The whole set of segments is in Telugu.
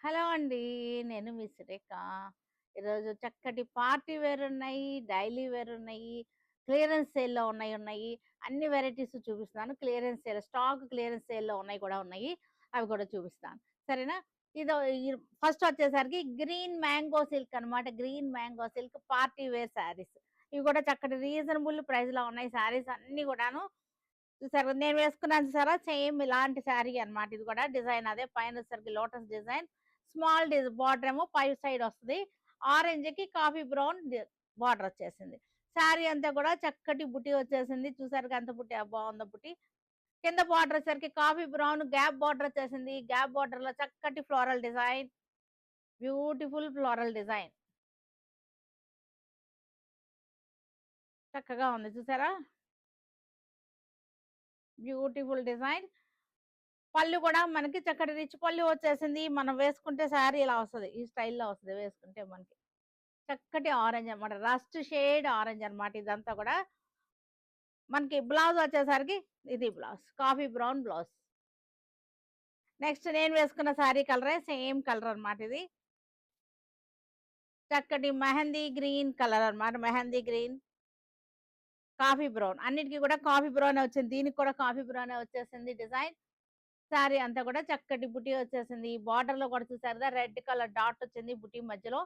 హలో అండి. నేను మీ సురేఖ. ఈరోజు చక్కటి పార్టీ వేర్ ఉన్నాయి, డైలీ వేర్ ఉన్నాయి, క్లియరెన్స్ సేల్‌లో ఉన్నాయి. అన్ని వెరైటీస్ చూపిస్తున్నాను. క్లియరెన్స్ సేల్, స్టాక్ క్లియరెన్స్ సేల్‌లో ఉన్నాయి కూడా ఉన్నాయి. అవి కూడా చూపిస్తాను. సరేనా? ఇదో ఈ ఫస్ట్ వచ్చేసరికి గ్రీన్ మ్యాంగో సిల్క్ అనమాట. Green mango silk party wear sarees. ఇవి కూడా చక్కటి రీజనబుల్ ప్రైస్‌లో ఉన్నాయి శారీస్ అన్నీ కూడాను. చూసారు నేను వేసుకున్నాను చూసారా? సేమ్ ఇలాంటి శారీ అన్నమాట. ఇది కూడా డిజైన్ అదే పైన వచ్చేసరికి లోటస్ డిజైన్. స్మాల్ బార్డర్ ఏమో పై సైడ్ వస్తది. ఆరెంజ్‌కి కాఫీ బ్రౌన్ బార్డర్ వచ్చేసింది. శారీ అంతా కూడా చక్కటి బుటీ వచ్చేసింది. చూసారుగా ఎంత బుటీ బాగుందో బుటీ. కింద బార్డర్ వచ్చేసరికి కాఫీ బ్రౌన్ గ్యాప్ బార్డర్ వచ్చేసింది. గ్యాప్ బార్డర్‌లో చక్కటి floral design. Beautiful floral design. చక్కగా ఉంది చూసారా? Beautiful design. పళ్ళు కూడా మనకి చక్కటి రిచ్ పళ్ళు వచ్చేసింది. మనం వేసుకుంటే శారీ ఇలా వస్తది. ఈ స్టైల్‌లో వస్తది వేసుకుంటే మనకి. చక్కటి ఆరెంజ్ అన్నమాట. రస్ట్ షేడ్ ఆరెంజ్ అన్నమాట ఇదంతా కూడా. మనకి బ్లౌజ్ వచ్చేసరికి ఇది blouse. Coffee brown blouse. Next నేను వేసుకున్న శారీ కలరే సేమ్ కలర్ అన్నమాట ఇది. చక్కటి మెహందీ గ్రీన్ కలర్ అన్నమాట. మెహందీ గ్రీన్, కాఫీ బ్రౌన్ అన్నిటికి కూడా కాఫీ బ్రౌనే వచ్చింది. దీనికి కూడా కాఫీ బ్రౌనే వచ్చేసింది డిజైన్. శారీ అంతా కూడా చక్కటి బుటీ వచ్చేసింది. బార్డర్‌లో కూడా చూసారు కదా రెడ్ కలర్ డాట్ వచ్చింది బుటీ మధ్యలో.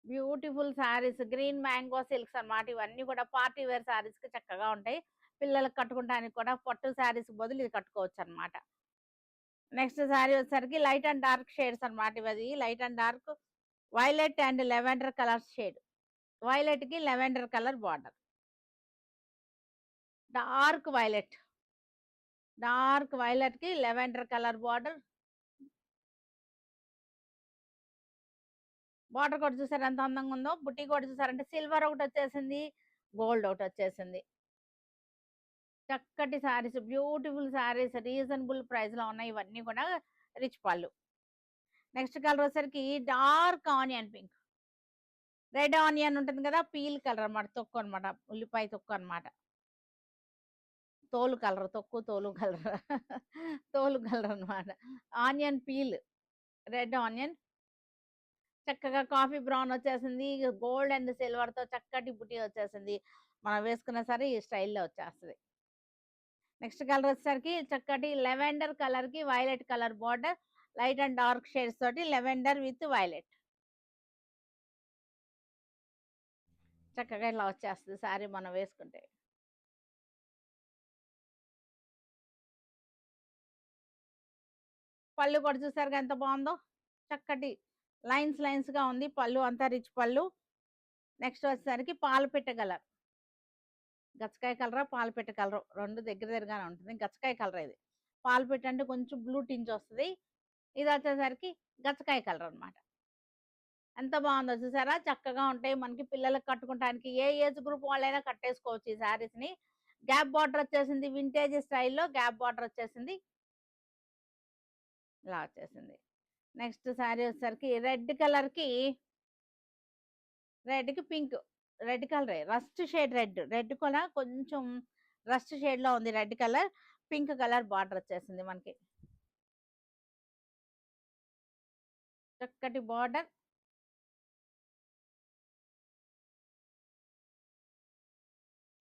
Beautiful saris green mango silks అన్నమాట. ఇవన్నీ కూడా పార్టీ వేర్ శారీస్‌కి చక్కగా ఉంటాయి. పిల్లలకి కట్టుకోవడానికి కూడా పట్టు శారీస్ బదులు ఇది కట్టుకోవచ్చు అన్నమాట. నెక్స్ట్ శారీ వచ్చేసరికి లైట్ అండ్ డార్క్ షేడ్స్ అన్నమాట. ఇవది light and dark, violet and lavender colour shade. వైలెట్‌కి lavender colour border. Dark violet. Dark వైలెట్‌కి లెవెండర్ కలర్ బార్డర్. బార్డర్ కూడా చూసారా ఎంత అందంగా ఉందో. బుట్టి కూడా చూసారంటే సిల్వర్ ఒకటి వచ్చేసింది. గోల్డ్ ఒకటి వచ్చేసింది. చక్కటి శారీస్ బ్యూటిఫుల్ శారీస్ రీజనబుల్ ప్రైస్‌లో ఉన్నాయి. ఇవన్నీ కూడా రిచ్ పళ్ళు. నెక్స్ట్ కలర్ వచ్చేసరికి dark onion pink. Red onion ఉంటుంది కదా! పీల్ కలర్ అన్నమాట. తొక్కు అన్నమాట. ఉల్లిపాయ తొక్కు అన్నమాట. తోలు కలర్. తొక్కు, తోలు కలర్. తోలు కలర్ అన్నమాట. Onion peel. Red onion. చక్కగా కాఫీ బ్రౌన్ వచ్చేసింది. గోల్డ్ అండ్ సిల్వర్‌తో చక్కటి బుటీ వచ్చేసింది. మనం వేసుకున్న సరే ఈ స్టైల్‌లో వచ్చేస్తది. నెక్స్ట్ కలర్ వచ్చేసరికి చక్కటి లెవెండర్ కలర్‌కి violet colour border. Light and dark shades తోటి లెవెండర్ విత్ వైలెట్. చక్కగా ఇలా వచ్చేస్తది శారీ మనం వేసుకుంటే. పళ్ళు కూడా చూసారుగా ఎంత బాగుందో. చక్కటి లైన్స్‌గా ఉంది. పళ్ళు అంతా రిచ్ పళ్ళు. నెక్స్ట్ వచ్చేసరికి పాలపిట్ట కలర్. గచ్చకాయ కలరా, పాలపిట్ట కలరు 2 దగ్గర దగ్గరగానే ఉంటుంది. గచ్చకాయ కలర్ ఇది. పాలపిట్ట అంటే కొంచెం బ్లూ టింజ్ వస్తది. ఇది వచ్చేసరికి గచ్చకాయ కలర్ అన్నమాట. ఎంత బాగుందో చూసారా? చక్కగా ఉంటాయి. మనకి పిల్లలకి కట్టుకుంటానికి ఏ ఏజ్ గ్రూప్ వాళ్ళైనా కట్టేసుకోవచ్చు ఈ శారీస్‌ని. గ్యాప్ బార్డర్ వచ్చేసింది. వింటేజ్ స్టైల్‌లో గ్యాప్ బార్డర్ వచ్చేసింది. ఇలా వచ్చేసింది. నెక్స్ట్ శారీ వచ్చేసరికి రెడ్‌కి పింక్. రెడ్ కలరే. Rust shade red. రెడ్ కూడా కొంచెం రస్ట్ షేడ్‌లో ఉంది red colour. Pink colour border వచ్చేసింది మనకి. చక్కటి బార్డర్.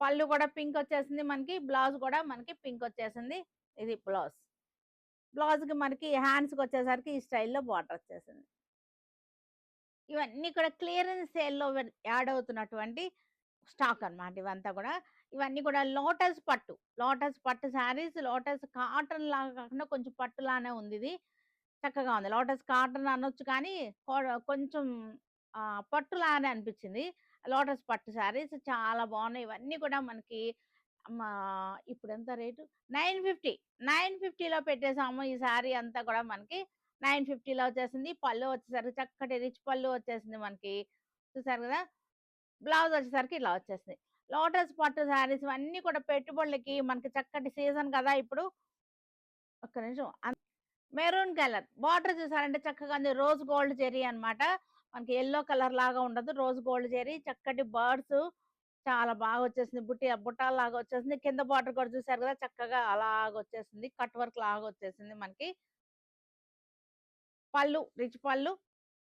పళ్ళు కూడా పింక్ వచ్చేసింది మనకి. బ్లౌజ్ కూడా మనకి పింక్ వచ్చేసింది. ఇది బ్లౌజ్. బ్లౌజ్‌కి మనకి హ్యాండ్స్‌కొచ్చేసరికి ఈ స్టైల్‌లో బార్డర్ వచ్చేసింది. ఇవన్నీ కూడా క్లియరెన్స్ సేల్‌లో యాడ్ అవుతున్నటువంటి స్టాక్ అన్నమాట ఇవంతా కూడా. ఇవన్నీ కూడా లోటస్ పట్టు. లోటస్ పట్టు శారీస్ లోటస్ కాటన్ లాగా కాకుండా కొంచెం పట్టులానే ఉందిది. చక్కగా ఉంది. లోటస్ కాటన్ అనొచ్చు కానీ కొంచెం పట్టులానే అనిపించింది. లోటస్ పట్టు శారీస్ చాలా బాగున్నాయి. ఇవన్నీ కూడా మనకి మా ఇప్పుడెంత రేటు 950. 950లో పెట్టేసాము. ఈ శారీ అంతా కూడా మనకి 950లో వచ్చేసింది. పళ్ళు వచ్చేసరికి చక్కటి రిచ్ పళ్ళు వచ్చేసింది మనకి. చూసారు కదా! బ్లౌజ్ వచ్చేసరికి ఇలా వచ్చేసింది. లోటస్ పట్టు శారీస్ ఇవన్నీ కూడా పెట్టుబడులకి మనకి చక్కటి సీజన్ కదా ఇప్పుడు. ఒక్క నిమిషం. Maroon colour. బార్డర్ చూసారంటే చక్కగా ఉంది. రోజ్ గోల్డ్ జెరీ అన్నమాట. మనకి యెల్లో కలర్ లాగా ఉండదు. రోజ్ గోల్డ్ జెరీ చక్కటి బర్డ్స్ చాలా బాగా వచ్చేసింది. బుట్టాల్లాగా వచ్చేసింది. కింద బార్డర్ కూడా చూసారు కదా! చక్కగా అలాగ వచ్చేసింది. కట్ వర్క్ లాగా వచ్చేసింది మనకి. పళ్ళు రిచ్ పళ్ళు.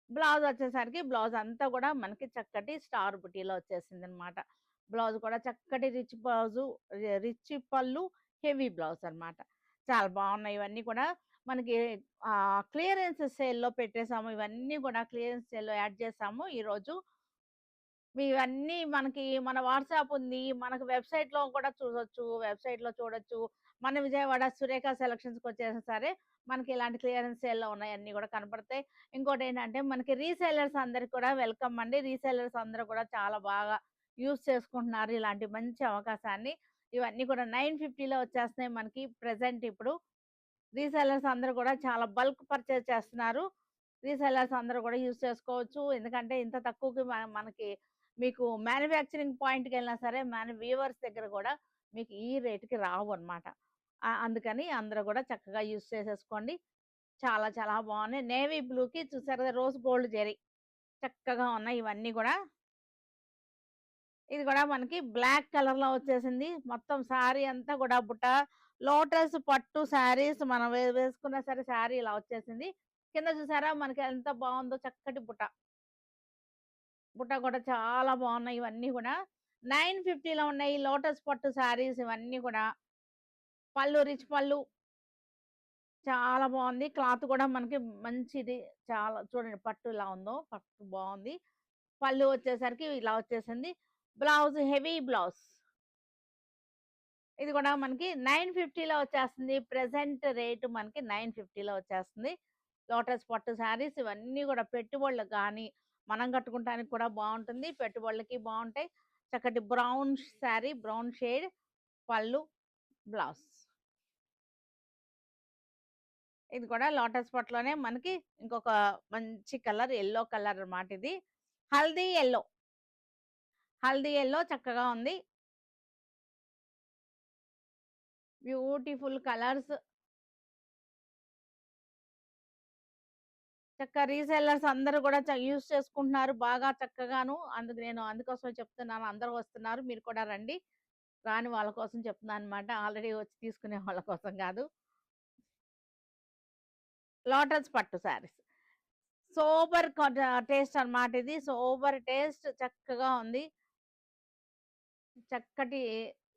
బ్లౌజ్ వచ్చేసరికి బ్లౌజ్ అంతా కూడా మనకి చక్కటి స్టార్ బుటీలో వచ్చేసిందనమాట. బ్లౌజ్ కూడా చక్కటి రిచ్ బ్లౌజు, రిచ్ పళ్ళు, హెవీ బ్లౌజ్ అనమాట. చాలా బాగున్నాయి ఇవన్నీ కూడా. మనకి క్లియరెన్స్ సేల్‌లో పెట్టేసాము. ఇవన్నీ కూడా క్లియరెన్స్ సేల్‌లో యాడ్ చేసాము ఈరోజు. ఇవన్నీ మనకి మన వాట్సాప్ ఉంది. మనకు వెబ్‌సైట్‌లో కూడా చూడొచ్చు. వెబ్‌సైట్‌లో చూడొచ్చు. మన విజయవాడ సురేఖ సెలక్షన్స్‌కొచ్చేసినా సరే, మనకి ఇలాంటి క్లియరెన్స్ సేల్‌లో ఉన్నాయి అన్నీ కూడా కనపడతాయి. ఇంకోటేంటంటే మనకి రీసెల్లర్స్ అందరికి కూడా వెల్కమ్ అండి. రీసెల్లర్స్ అందరూ కూడా చాలా బాగా యూజ్ చేసుకుంటున్నారు ఇలాంటి మంచి అవకాశాన్ని. ఇవన్నీ కూడా 950లో వచ్చేస్తున్నాయి మనకి ప్రెజెంట్ ఇప్పుడు. రీసెల్లర్స్ అందరూ కూడా చాలా బల్క్ పర్చేజ్ చేస్తున్నారు. రీసెల్లర్స్ అందరూ కూడా యూజ్ చేసుకోవచ్చు. ఎందుకంటే ఇంత తక్కువకి మనకి మీకు మ్యానుఫ్యాక్చరింగ్ పాయింట్‌కెళ్ళినా సరే వీవర్స్ దగ్గర కూడా మీకు ఈ రేట్‌కి రావన్నమాట. అందుకని అందరూ కూడా చక్కగా యూజ్ చేసేసుకోండి. చాలా చాలా బాగున్నాయి. నేవీ బ్లూకి చూసారు కదా రోజ్ గోల్డ్ జెరీ చక్కగా ఉన్నాయి ఇవన్నీ కూడా. ఇది కూడా మనకి బ్లాక్ కలర్‌లో వచ్చేసింది. మొత్తం శారీ అంతా కూడా బుట్ట. లోటస్ పట్టు శారీస్ మనం వేసుకున్నా సరే శారీ ఇలా వచ్చేసింది. కింద చూసారా మనకి ఎంత బాగుందో చక్కటి బుట్ట. బుట్ట కూడా చాలా బాగున్నాయి ఇవన్నీ కూడా. 950లో ఉన్నాయి లోటస్ పట్టు శారీస్ ఇవన్నీ కూడా. పళ్ళు రిచ్ పళ్ళు. చాలా బాగుంది. క్లాత్ కూడా మనకి మంచిది. చాలా చూడండి పట్టు ఇలా ఉందో. పట్టు బాగుంది. పళ్ళు వచ్చేసరికి ఇలా వచ్చేసింది. Blouse heavy blouse. ఇది కూడా మనకి 950లో వచ్చేస్తుంది. ప్రెజెంట్ రేట్ మనకి 950లో వచ్చేస్తుంది. లోటస్ పట్టు శారీస్ ఇవన్నీ కూడా పెట్టుబడులకు కానీ, మనం కట్టుకుంటానికి కూడా బాగుంటుంది. పెట్టుబడులకి బాగుంటాయి. చక్కటి బ్రౌన్ శారీ, బ్రౌన్ షేడ్ పళ్ళు, బ్లౌజ్. ఇది కూడా లోటస్ పట్టులోనే మనకి ఇంకొక మంచి కలర్ యెల్లో కలర్ అన్నమాట ఇది. హల్దీ యెల్లో. హల్దీ యెల్లో చక్కగా ఉంది. Beautiful colours. రీసెల్లర్స్ అందరూ కూడా యూజ్ చేసుకుంటున్నారు బాగా చక్కగాను. అందుకోసమే చెప్తున్నాను. అందరూ వస్తున్నారు. మీరు కూడా రండి. రాని వాళ్ళ కోసం చెప్తున్నానన్నమాట. ఆల్రెడీ వచ్చి తీసుకునే వాళ్ళ కోసం కాదు. లోటస్ పట్టు శారీస్. సూపర్ టేస్ట్ అన్నమాట ఇది. సూపర్ టేస్ట్ చక్కగా ఉంది. చక్కటి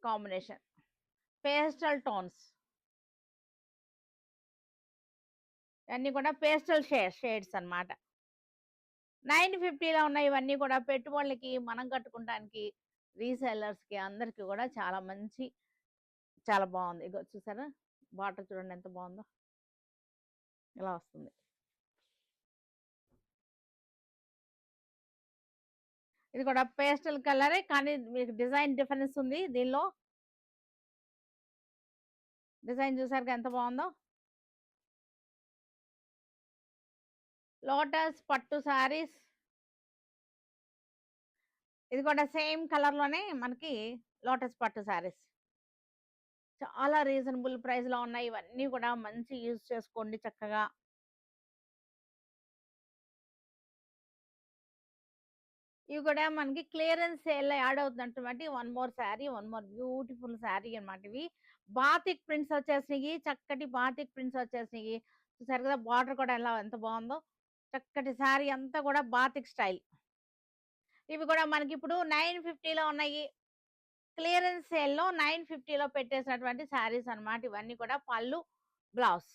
కాంబినేషన్. Pastel tones. ఇవన్నీ కూడా పేస్టల్ షేడ్స్ అన్నమాట. 950లో ఉన్నాయి ఇవన్నీ కూడా. పెట్టుబడులకి, మనం కట్టుకుంటానికి, రీసెల్లర్స్‌కి అందరికి కూడా చాలా మంచి చాలా బాగుంది. ఇగో చూసారా? బార్డర్ చూడండి ఎంత బాగుందో. ఇలా వస్తుంది. ఇది కూడా పేస్టల్ కలరే కానీ మీకు డిజైన్ డిఫరెన్స్ ఉంది దీనిలో. డిజైన్ చూసారుగా ఎంత బాగుందో. లోటస్ పట్టు శారీస్. ఇది కూడా సేమ్ కలర్ లోనే మనకి లోటస్ పట్టు శారీస్. చాలా రీజనబుల్ ప్రైస్ లో ఉన్నాయి ఇవన్నీ కూడా. మంచి యూజ్ చేసుకోండి చక్కగా. ఇవి కూడా మనకి క్లియరెన్స్ సేల్ యాడ్ అవుతున్నటువంటి one more sari, one more beautiful sari అన్నమాట ఇవి. బాతిక్ ప్రింట్స్ వచ్చేసినాయి. చక్కటి బాతిక్ ప్రింట్స్ వచ్చేసినాయి. చూసారు కదా బార్డర్ కూడా ఎలా ఎంత బాగుందో. చక్కటి శారీ అంతా కూడా బాతిక్ స్టైల్. ఇవి కూడా మనకి ఇప్పుడు 950లో ఉన్నాయి. క్లియరెన్స్ సేల్లో 950లో పెట్టేసినటువంటి శారీస్ అన్నమాట ఇవన్నీ కూడా. పళ్ళు, బ్లౌజ్.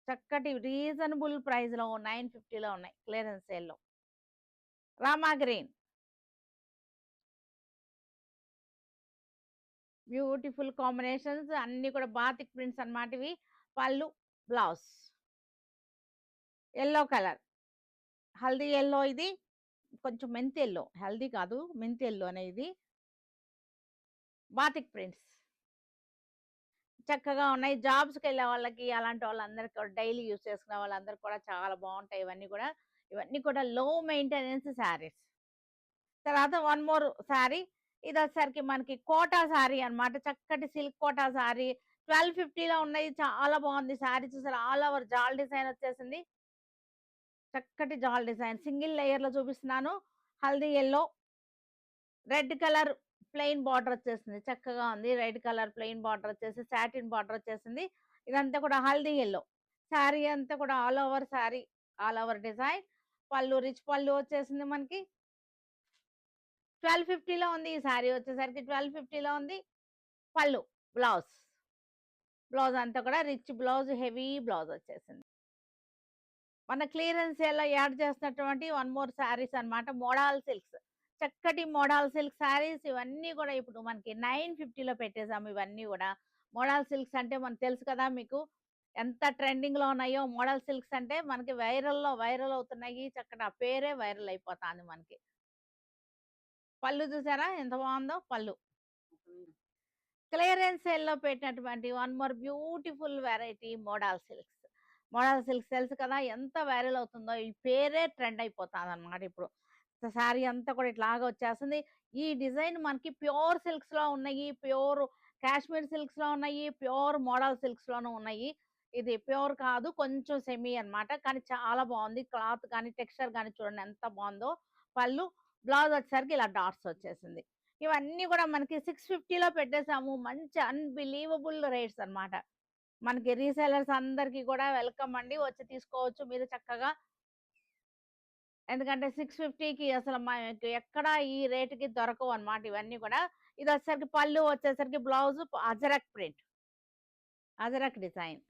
చక్కటి రీజనబుల్ ప్రైస్ లో 950లో ఉన్నాయి క్లియరెన్స్ సేల్లో. రామా గ్రీన్. బ్యూటిఫుల్ కాంబినేషన్స్ అన్ని కూడా బాతిక్ ప్రింట్స్ అన్నమాట ఇవి. పళ్ళు, blouse. Yellow colour. Haldi yellow ఇది. కొంచెం మెంతి యెల్లో. హల్దీ కాదు మెంతి యెల్లో అనే ఇది. Batik prints. చక్కగా ఉన్నాయి. జాబ్స్‌కెళ్ళే వాళ్ళకి అలాంటి వాళ్ళందరికి కూడా డైలీ యూజ్ చేసుకునే వాళ్ళందరికి కూడా చాలా బాగుంటాయి ఇవన్నీ కూడా. ఇవన్నీ కూడా లో మెయింటెనెన్స్ శారీస్. తర్వాత వన్ మోర్ శారీ. ఇదొచ్చేసరికి మనకి కోటా శారీ అన్నమాట. చక్కటి సిల్క్ కోటా శారీ. 1250లో ఉన్నాయి. చాలా బాగుంది శారీ చూసారా? ఆల్ ఓవర్ జాల్ డిజైన్ వచ్చేసింది. చక్కటి జాల్ డిజైన్. సింగిల్ లేయర్‌లో చూపిస్తున్నాను. Haldi yellow. Red colour plain border వచ్చేసింది. చక్కగా ఉంది. రెడ్ కలర్ ప్లెయిన్ బార్డర్ వచ్చేసి సాటిన్ బార్డర్ వచ్చేసింది. ఇదంతా కూడా హల్దీ యెల్లో. శారీ అంతా కూడా all over sari, all over design. పళ్ళు రిచ్ పళ్ళు వచ్చేసింది మనకి. 1250లో ఉంది. ఈ శారీ వచ్చేసరికి 1250లో ఉంది. పళ్ళు, బ్లౌజ్. బ్లౌజ్ అంతా కూడా రిచ్ బ్లౌజ్, హెవీ బ్లౌజ్ వచ్చేసింది. మన క్లియరెన్స్ సేల్‌లో యాడ్ చేస్తున్నటువంటి వన్ మోర్ శారీస్ అన్నమాట. Model silks. చక్కటి మోడల్ సిల్క్ శారీస్ ఇవన్నీ కూడా ఇప్పుడు మనకి 950లో పెట్టేసాము ఇవన్నీ గూడా. మోడల్ సిల్క్స్ అంటే మనకు తెలుసు కదా మీకు. ఎంత ట్రెండింగ్‌లో ఉన్నాయో మోడల్ సిల్క్స్ అంటే మనకి వైరల్ అవుతున్నాయి. చక్కగా ఆ పేరే వైరల్ అయిపోతాంది మనకి. పళ్ళు చూసారా ఎంత బావుందో పళ్ళు. క్లియరెన్స్ సేల్‌లో పెట్టినటువంటి one more beautiful variety model silks. Model silks తెలుసు కదా! ఎంత వైరల్ అవుతుందో. ఈ పేరే ట్రెండ్ అయిపోతాదన్నమాట ఇప్పుడు. శారీ అంతా కూడా ఇట్లాగా వచ్చేస్తుంది. ఈ డిజైన్ మనకి ప్యూర్ సిల్క్స్‌లో ఉన్నాయి. ప్యూర్ కాశ్మీర్ సిల్క్స్‌లో ఉన్నాయి. ప్యూర్ మోడల్ సిల్క్స్‌లోనూ ఉన్నాయి. ఇది ప్యూర్ కాదు. కొంచెం సెమీ అన్నమాట. కానీ చాలా బావుంది. క్లాత్ గాని, టెక్స్చర్ గాని చూడండి ఎంత బావుందో. పళ్ళు, బ్లౌజ్ వచ్చేసరికి ఇలా డాట్స్ వచ్చేసింది. ఇవన్నీ గూడా మనకి 650లో పెట్టేసాము. మంచి అన్‌బిలీవబుల్ రేట్స్ అన్నమాట. మనకి రీసెల్లర్స్ అందరికి కూడా వెల్కమ్ అండి. వచ్చి తీసుకోవచ్చు మీరు చక్కగా. ఎందుకంటే 650కి అసలు మనకి ఎక్కడ ఈ రేట్‌కి దొరకవన్నమాట ఇవన్నీ గూడా. ఇదొచ్చేసరికి పళ్ళు వచ్చేసరికి blouse ajrak print. Ajrak design.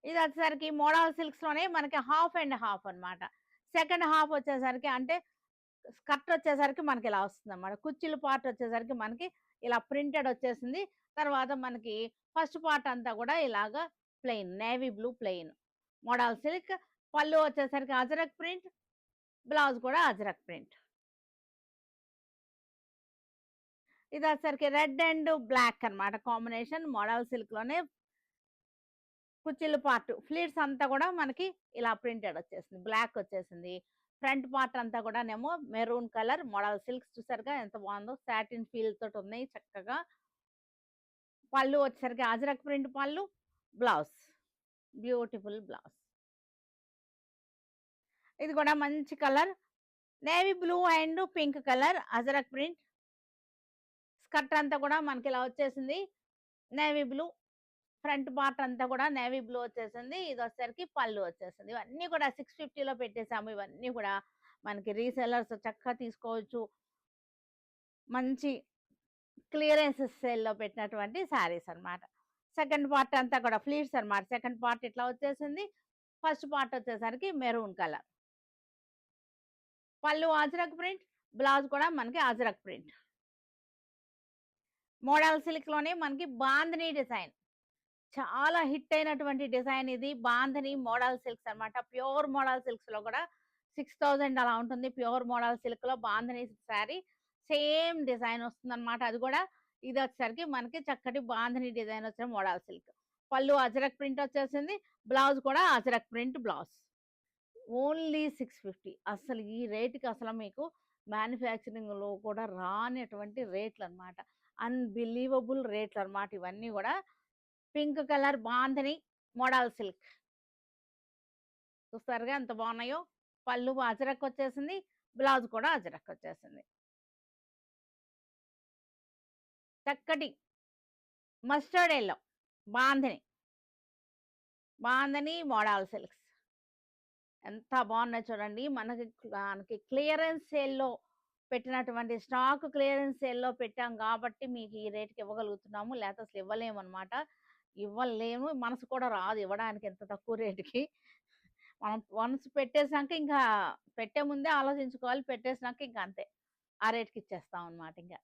ఇదొచ్చేసరికి మోడల్ సిల్క్స్‌లోనే మనకి హాఫ్ అండ్ హాఫ్ అన్నమాట. సెకండ్ హాఫ్ వచ్చేసరికి అంటే స్కర్ట్ వచ్చేసరికి మనకి ఇలా వస్తుందన్నమాట. కుచ్చిళ్ళ పార్ట్ వచ్చేసరికి మనకి ఇలా ప్రింటెడ్ వచ్చేసింది. తర్వాత మనకి ఫస్ట్ పార్ట్ అంతా కూడా ఇలాగా plain navy blue plain. Model silk. పళ్ళు వచ్చేసరికి అజరక్ ప్రింట్. బ్లౌజ్ కూడా అజరక్ ప్రింట్. ఇదొచ్చేసరికి రెడ్ అండ్ బ్లాక్ అన్నమాట కాంబినేషన్. మోడల్ సిల్క్‌లోనే కుచ్చిళ్ళ పార్ట్ ఫ్లీట్స్ అంతా కూడా మనకి ఇలా ప్రింటెడ్ వచ్చేసింది. బ్లాక్ వచ్చేసింది. ఫ్రంట్ పార్ట్ అంతా కూడానేమో మెరూన్ కలర్ మోడల్ సిల్క్స్ చూసారుగా ఎంత బాగుందో. సాటిన్ ఫీల్ తోటి ఉన్నాయి చక్కగా. పళ్ళు వచ్చేసరికి అజరక్ ప్రింట్ పళ్ళు, బ్లౌజ్. Beautiful blouse. ఇది కూడా మంచి colour. Navy blue and pink colour ajrakh print. Skirt అంతా కూడా మనకి ఇలా వచ్చేసింది. Navy blue. ఫ్రంట్ పార్ట్ అంతా కూడా నేవీ బ్లూ వచ్చేసింది. ఇదొచ్చేసరికి పళ్ళు వచ్చేసింది. ఇవన్నీ కూడా 650లో పెట్టేసాము. ఇవన్నీ కూడా మనకి రీసెల్లర్స్ చక్కగా తీసుకోవచ్చు. మంచి క్లియరెన్స్ సేల్‌లో పెట్టినటువంటి శారీస్ అన్నమాట. సెకండ్ పార్ట్ అంతా కూడా ఫ్లీట్స్ అన్నమాట. సెకండ్ పార్ట్ ఇట్లా వచ్చేసింది. ఫస్ట్ పార్ట్ వచ్చేసరికి మెరూన్ కలర్. పళ్ళు అజరక్ ప్రింట్. బ్లౌజ్ కూడా మనకి అజరక్ ప్రింట్. మోడల్ సిల్క్‌లోనే మనకి బాందిని డిజైన్. చాలా హిట్ అయినటువంటి డిజైన్ ఇది. బాంధని మోడల్ సిల్క్స్ అన్నమాట. ప్యూర్ మోడల్ సిల్క్స్‌లో కూడా 6000 అలా ఉంటుంది. ప్యూర్ మోడల్ సిల్క్‌లో బాంధని శారీ. సేమ్ డిజైన్ వస్తుందన్నమాట. అది కూడా ఇదొచ్చేసరికి మనకి చక్కటి బాంధని డిజైన్ వచ్చిన మోడల్ సిల్క్. పళ్ళు అజరక్ ప్రింట్ వచ్చేసింది. బ్లౌజ్ కూడా అజరక్ ప్రింట్ బ్లౌజ్. ఓన్లీ 650. అసలు ఈ రేట్‌కి అసలు మీకు మ్యానుఫ్యాక్చరింగ్‌లో కూడా రానటువంటి రేట్లన్నమాట. అన్‌బిలీవబుల్ రేట్లన్నమాట ఇవన్నీ గూడా. Pink colour bandhani model silk. చూస్తారుగా ఎంత బాగున్నాయో. పళ్ళు అజరక్ వచ్చేసింది. బ్లౌజ్ కూడా అజరక్ వచ్చేసింది. చక్కటి mustard yellow bandhani. Bandhani model silks. ఎంత బాగున్నాయి చూడండి. మనకి క్లియరెన్స్ సేల్‌లో పెట్టినటువంటి స్టాక్ క్లియరెన్స్ సేల్‌లో పెట్టాం కాబట్టి మీకు ఈ రేట్‌కి ఇవ్వగలుగుతున్నాము. లేకపోతే అసలు ఇవ్వలేమన్నమాట. ఇవ్వలేము. మనసు కూడా రాదు ఇవ్వడానికి ఇంత తక్కువ రేట్‌కి. మనం వన్స్ పెట్టేసాక ఇంకా పెట్టే ముందే ఆలోచించుకోవాలి. పెట్టేసినాక ఇంక అంతే. ఆ రేట్‌కి ఇచ్చేస్తాం అన్నమాట ఇంక.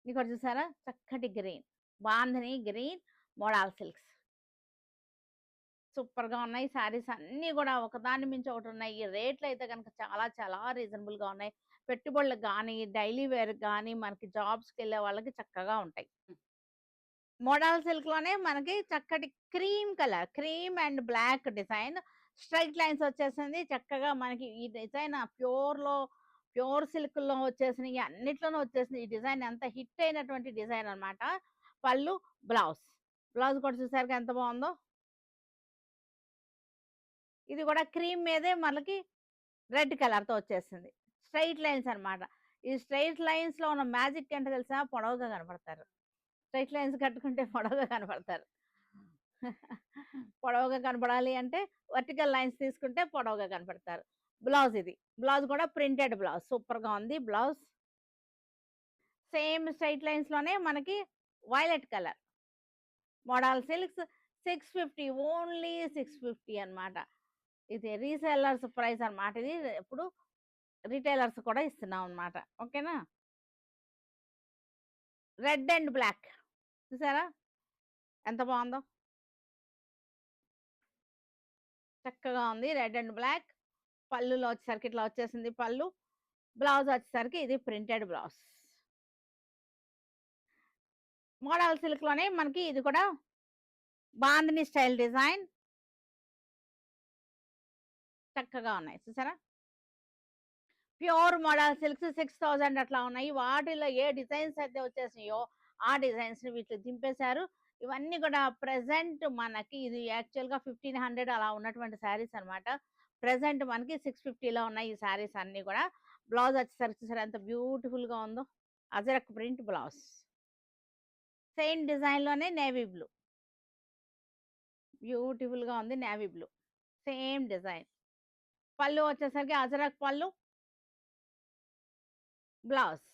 ఇంకోటి చూసారా? చక్కటి green. Bandhani green model silks. సూపర్‌గా ఉన్నాయి. శారీస్ అన్నీ గూడా ఒకదాన్ని మించి ఒకటున్నాయి. ఈ రేట్లయితే గనక చాలా చాలా రీజనబుల్‌గా ఉన్నాయి. పెట్టుబడులకు గానీ, డైలీ వేర్‌కి గానీ, మనకి జాబ్స్‌కెళ్ళే వాళ్ళకి చక్కగా ఉంటాయి. మోడల్ సిల్క్‌లోనే మనకి చక్కటి cream colour. Cream and black design. Straight lines వచ్చేసింది. చక్కగా మనకి ఈ డిజైన్ ప్యూర్ సిల్క్‌లో వచ్చేసినయి అన్నిట్లోనూ వచ్చేసింది. ఈ డిజైన్ ఎంత హిట్ అయినటువంటి డిజైన్ అన్నమాట. పళ్ళు, బ్లౌజ్. బ్లౌజ్ కూడా చూసారుగా ఎంత బావుందో. ఇది కూడా క్రీమ్ మీదే మనకి రెడ్ కలర్‌తో వచ్చేసింది. స్ట్రెయిట్ లైన్స్ అన్నమాట. ఈ స్ట్రెయిట్ లైన్స్‌లో ఉన్న మ్యాజిక్ ఏంటో తెలుసా? పొడవుగా కనపడతారు. స్ట్రెయిట్ లైన్స్ కట్టుకుంటే పొడవుగా కనపడతారు. పొడవుగా కనపడాలి అంటే వర్టికల్ లైన్స్ తీసుకుంటే పొడవుగా కనపడతారు. బ్లౌజ్ ఇది. బ్లౌజ్ కూడా ప్రింటెడ్ బ్లౌజ్. సూపర్‌గా ఉంది బ్లౌజ్. సేమ్ స్ట్రెయిట్ లైన్స్‌లోనే మనకి violet colour. Model silks 650 only 650 అన్నమాట. ఇది రీసెల్లర్స్ ప్రైస్ అన్నమాట ఇది. ఇప్పుడు రిటైలర్స్ కూడా ఇస్తున్నాం అన్నమాట. ఓకేనా? రెడ్ అండ్ బ్లాక్ చూసారా? ఎంత బావుందో. చక్కగా ఉంది. Red and black. పళ్ళులో వచ్చేసరికి ఇట్లా వచ్చేసింది పళ్ళు. బ్లౌజ్ వచ్చేసరికి ఇది ప్రింటెడ్ బ్లౌజ్. మోడల్ సిల్క్‌లోనే మనకి ఇది కూడా బాందిని స్టైల్ డిజైన్. చక్కగా ఉన్నాయి. చూసారా? ప్యూర్ మోడల్ సిల్క్స్ 6000 అట్లా ఉన్నాయి. వాటిలో ఏ డిజైన్స్ అయితే వచ్చేసినాయో ఆ డిజైన్స్‌ని వీటిలో దింపేశారు. ఇవన్నీ కూడా ప్రెజెంట్ మనకి ఇది యాక్చువల్‌గా 1500 అలా ఉన్నటువంటి శారీస్ అన్నమాట. ప్రెజెంట్ మనకి 650లో ఉన్నాయి ఈ శారీస్ అన్నీ కూడా. బ్లౌజ్ వచ్చేసరికి చూసారా ఎంత బ్యూటిఫుల్‌గా ఉందో. Ajrak print blouse. సేమ్ డిజైన్‌లోనే నేవీ బ్లూ. బ్యూటిఫుల్‌గా ఉంది నేవీ బ్లూ. Same design. పళ్ళు వచ్చేసరికి అజరక్ పళ్ళు. Blouse.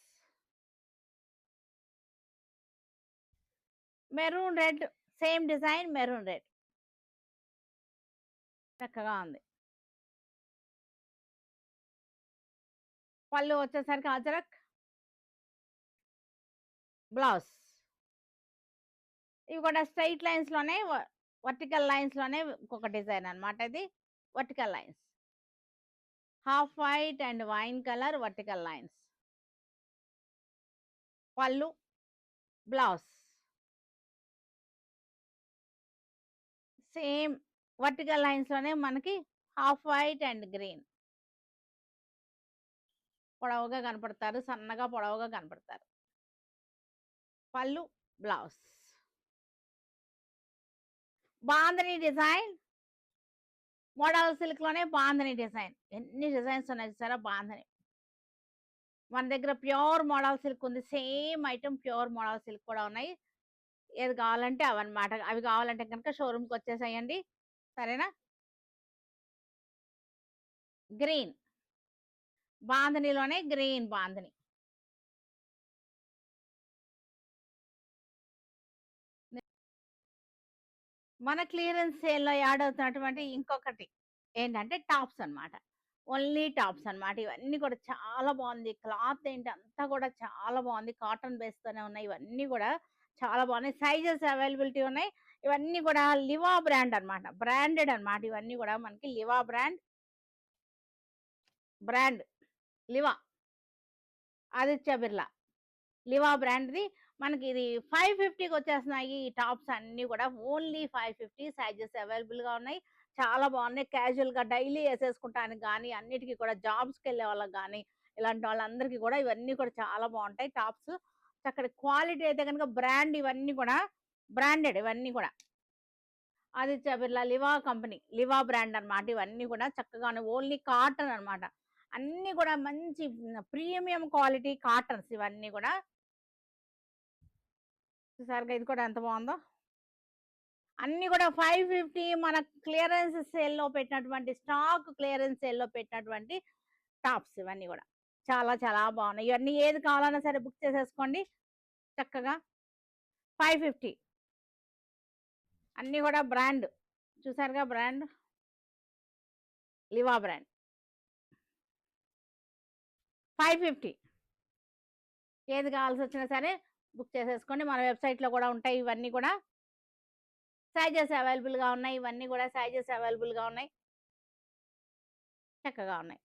Maroon red same design maroon red. చక్కగా ఉంది. పళ్ళు వచ్చేసరికి అజరక్. బ్లౌజ్. ఇవి కూడా స్ట్రెయిట్ లైన్స్‌లోనే వర్టికల్ లైన్స్‌లోనే ఇంకొక డిజైన్ అన్నమాట ఇది. Vertical lines. Half white and wine colour vertical lines. పళ్ళు. బ్లౌజ్. సేమ్ వర్టికల్ లైన్స్‌లోనే మనకి హాఫ్ వైట్ అండ్ గ్రీన్. పొడవుగా కనపడతారు. సన్నగా పొడవుగా కనపడతారు. పళ్ళు. బ్లౌజ్. బాందిని డిజైన్. మోడల్ సిల్క్‌లోనే బాందిని డిజైన్. ఎన్ని డిజైన్స్ ఉన్నాయి చూసారా బాందిని. మన దగ్గర ప్యూర్ మోడల్ సిల్క్ ఉంది. Same item pure model silk కూడా ఉన్నాయి. ఏది కావాలంటే అవన్నమాట. అవి కావాలంటే గనుక షోరూమ్‌కి వచ్చేసేయండి. సరేనా? గ్రీన్. బాందినిలోనే గ్రీన్ బాందిని. మన క్లియరెన్స్ సేల్‌లో యాడ్ అవుతున్నటువంటి ఇంకొకటి ఏంటంటే టాప్స్ అన్నమాట. ఓన్లీ టాప్స్ అన్నమాట. ఇవన్నీ కూడా చాలా బావుంది. క్లాత్ ఏంటి అంతా కూడా చాలా బావుంది. కాటన్ బేస్‌తోనే ఉన్నాయి. ఇవన్నీ కూడా చాలా బాగున్నాయి. సైజెస్ అవైలబిలిటీ ఉన్నాయి. ఇవన్నీ కూడా లివా బ్రాండ్ అన్నమాట. బ్రాండెడ్ అన్నమాట. ఇవన్నీ కూడా మనకి లివా బ్రాండ్ లివా. ఆదిత్య బిర్లా. లివా బ్రాండ్‌ది మనకి ఇది 550కి వచ్చేస్తున్నాయి. ఈ టాప్స్ అన్నీ కూడా ఓన్లీ 550 సైజెస్ అవైలబుల్‌గా ఉన్నాయి. చాలా బాగున్నాయి. క్యాజువల్‌గా డైలీ ఏసేసుకుంటానికి గానీ, అన్నిటికి కూడా జాబ్స్‌కెళ్ళే వాళ్ళకి గానీ, ఇలాంటి వాళ్ళందరికీ కూడా ఇవన్నీ కూడా చాలా బావుంటాయి టాప్స్. చక్కటి క్వాలిటీ అయితే గనుక బ్రాండ్ ఇవన్నీ కూడా బ్రాండెడ్ ఇవన్నీ కూడా. ఆదిత్య బిర్లా లివా కంపెనీ. లివా బ్రాండ్ అన్నమాట. ఇవన్నీ కూడా చక్కగాను ఓన్లీ కాటన్ అన్నమాట. అన్నీ కూడా మంచి ప్రీమియం క్వాలిటీ కాటన్స్ ఇవన్నీ కూడా. చూసారుగా ఇది కూడా ఎంత బావుందో. అన్నీ కూడా 550 మన క్లియరెన్స్ సేల్‌లో పెట్టినటువంటి స్టాక్ క్లియరెన్స్ సేల్‌లో పెట్టినటువంటి టాప్స్ ఇవన్నీ గూడా. చాలా చాలా బావున్నాయి. ఇవన్నీ ఏది కావాలన్నా సరే బుక్ చేసేసుకోండి చక్కగా. 550 అన్నీ గూడా బ్రాండ్. చూసారుగా బ్రాండ్. లివా బ్రాండ్. 550 ఏది కావాల్సొచ్చినా సరే బుక్ చేసేసుకోండి. మన వెబ్‌సైట్‌లో గూడా ఉంటాయి ఇవన్నీ గూడా. సైజెస్ అవైలబుల్‌గా ఉన్నాయి. ఇవన్నీ గూడా సైజెస్ అవైలబుల్‌గా ఉన్నాయి. చక్కగా ఉన్నాయి.